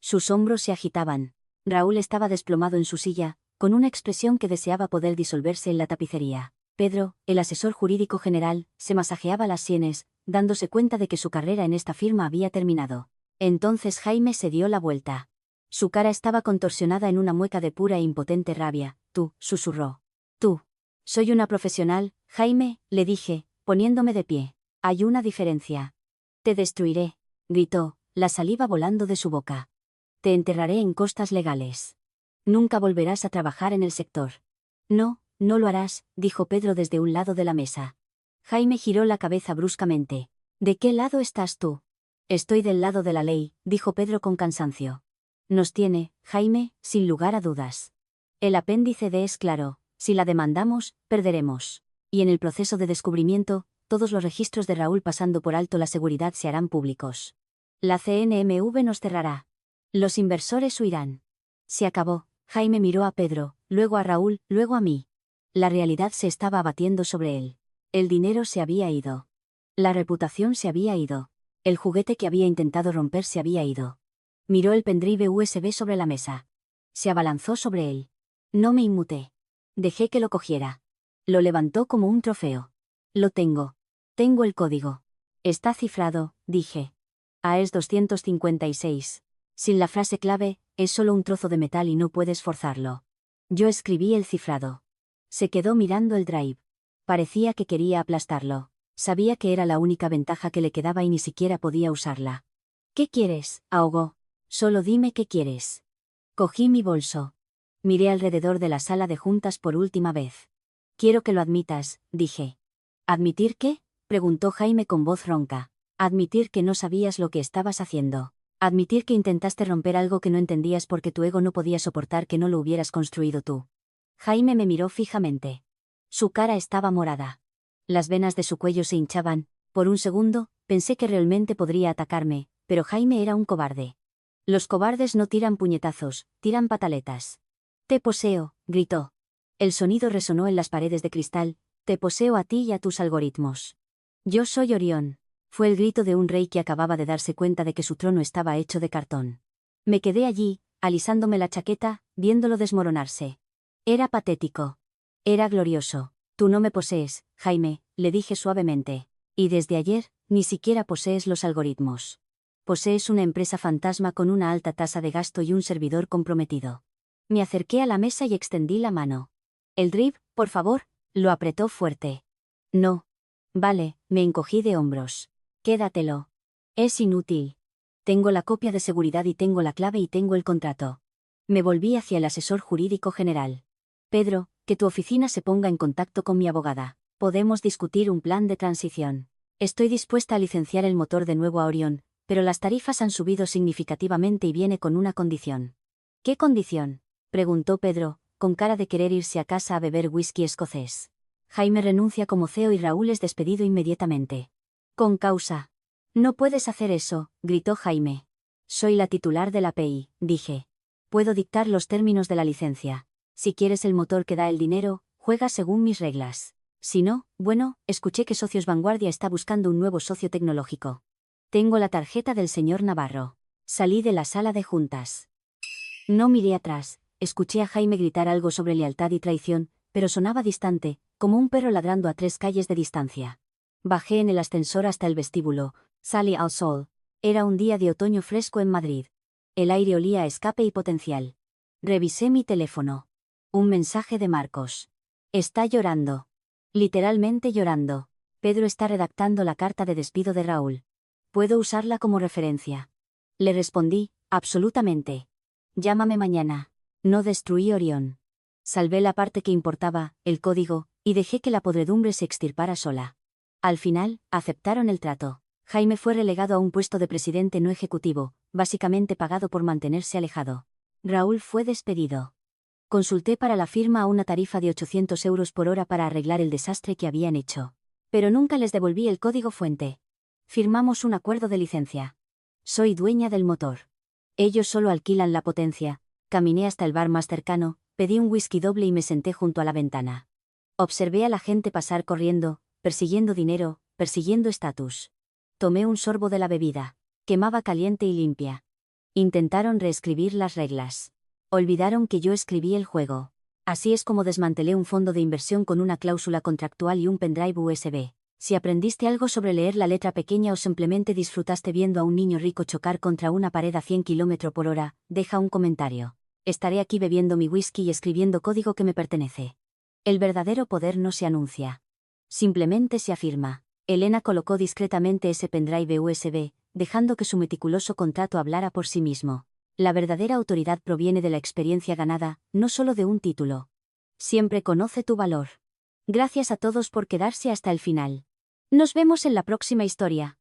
Speaker 1: Sus hombros se agitaban. Raúl estaba desplomado en su silla, con una expresión que deseaba poder disolverse en la tapicería. Pedro, el asesor jurídico general, se masajeaba las sienes, dándose cuenta de que su carrera en esta firma había terminado. Entonces Jaime se dio la vuelta. Su cara estaba contorsionada en una mueca de pura e impotente rabia. Tú, susurró. Tú. Soy una profesional, Jaime, le dije, poniéndome de pie. Hay una diferencia. Te destruiré, gritó, la saliva volando de su boca. Te enterraré en costas legales. Nunca volverás a trabajar en el sector. No, no lo harás, dijo Pedro desde un lado de la mesa. Jaime giró la cabeza bruscamente. ¿De qué lado estás tú? Estoy del lado de la ley, dijo Pedro con cansancio. Nos tiene, Jaime, sin lugar a dudas. El apéndice D es claro, si la demandamos, perderemos. Y en el proceso de descubrimiento, todos los registros de Raúl pasando por alto la seguridad se harán públicos. La CNMV nos cerrará. Los inversores huirán. Se acabó. Jaime miró a Pedro, luego a Raúl, luego a mí. La realidad se estaba abatiendo sobre él. El dinero se había ido. La reputación se había ido. El juguete que había intentado romper se había ido. Miró el pendrive USB sobre la mesa. Se abalanzó sobre él. No me inmuté. Dejé que lo cogiera. Lo levantó como un trofeo. Lo tengo. Tengo el código. Está cifrado, dije. AES 256. Sin la frase clave, es solo un trozo de metal y no puedes forzarlo. Yo escribí el cifrado. Se quedó mirando el drive. Parecía que quería aplastarlo. Sabía que era la única ventaja que le quedaba y ni siquiera podía usarla. ¿Qué quieres? Ahogó. Solo dime qué quieres. Cogí mi bolso. Miré alrededor de la sala de juntas por última vez. Quiero que lo admitas, dije. ¿Admitir qué? Preguntó Jaime con voz ronca. Admitir que no sabías lo que estabas haciendo. Admitir que intentaste romper algo que no entendías porque tu ego no podía soportar que no lo hubieras construido tú. Jaime me miró fijamente. Su cara estaba morada. Las venas de su cuello se hinchaban. Por un segundo, pensé que realmente podría atacarme, pero Jaime era un cobarde. Los cobardes no tiran puñetazos, tiran pataletas. Te poseo, gritó. El sonido resonó en las paredes de cristal. Te poseo a ti y a tus algoritmos. Yo soy Orión. Fue el grito de un rey que acababa de darse cuenta de que su trono estaba hecho de cartón. Me quedé allí, alisándome la chaqueta, viéndolo desmoronarse. Era patético. Era glorioso. Tú no me posees, Jaime, le dije suavemente. Y desde ayer, ni siquiera posees los algoritmos. Posees una empresa fantasma con una alta tasa de gasto y un servidor comprometido. Me acerqué a la mesa y extendí la mano. El drive, por favor, lo apretó fuerte. No. Vale, me encogí de hombros. Quédatelo. Es inútil. Tengo la copia de seguridad y tengo la clave y tengo el contrato. Me volví hacia el asesor jurídico general. Pedro, que tu oficina se ponga en contacto con mi abogada. Podemos discutir un plan de transición. Estoy dispuesta a licenciar el motor de nuevo a Orión, pero las tarifas han subido significativamente y viene con una condición. ¿Qué condición? Preguntó Pedro, con cara de querer irse a casa a beber whisky escocés. Jaime renuncia como CEO y Raúl es despedido inmediatamente. Con causa. No puedes hacer eso, gritó Jaime. Soy la titular de la API, dije. Puedo dictar los términos de la licencia. Si quieres el motor que da el dinero, juega según mis reglas. Si no, bueno, escuché que Socios Vanguardia está buscando un nuevo socio tecnológico. Tengo la tarjeta del señor Navarro. Salí de la sala de juntas. No miré atrás, escuché a Jaime gritar algo sobre lealtad y traición, pero sonaba distante, como un perro ladrando a 3 calles de distancia. Bajé en el ascensor hasta el vestíbulo. Salí al sol. Era un día de otoño fresco en Madrid. El aire olía a escape y potencial. Revisé mi teléfono. Un mensaje de Marcos. Está llorando. Literalmente llorando. Pedro está redactando la carta de despido de Raúl. ¿Puedo usarla como referencia? Le respondí, absolutamente. Llámame mañana. No destruí Orión. Salvé la parte que importaba, el código, y dejé que la podredumbre se extirpara sola. Al final, aceptaron el trato. Jaime fue relegado a un puesto de presidente no ejecutivo, básicamente pagado por mantenerse alejado. Raúl fue despedido. Consulté para la firma a una tarifa de 800 euros por hora para arreglar el desastre que habían hecho. Pero nunca les devolví el código fuente. Firmamos un acuerdo de licencia. Soy dueña del motor. Ellos solo alquilan la potencia. Caminé hasta el bar más cercano, pedí un whisky doble y me senté junto a la ventana. Observé a la gente pasar corriendo, persiguiendo dinero, persiguiendo estatus. Tomé un sorbo de la bebida. Quemaba caliente y limpia. Intentaron reescribir las reglas. Olvidaron que yo escribí el juego. Así es como desmantelé un fondo de inversión con una cláusula contractual y un pendrive USB. Si aprendiste algo sobre leer la letra pequeña o simplemente disfrutaste viendo a un niño rico chocar contra una pared a 100 km por hora, deja un comentario. Estaré aquí bebiendo mi whisky y escribiendo código que me pertenece. El verdadero poder no se anuncia. Simplemente se afirma. Elena colocó discretamente ese pendrive USB, dejando que su meticuloso contrato hablara por sí mismo. La verdadera autoridad proviene de la experiencia ganada, no solo de un título. Siempre conoce tu valor. Gracias a todos por quedarse hasta el final. Nos vemos en la próxima historia.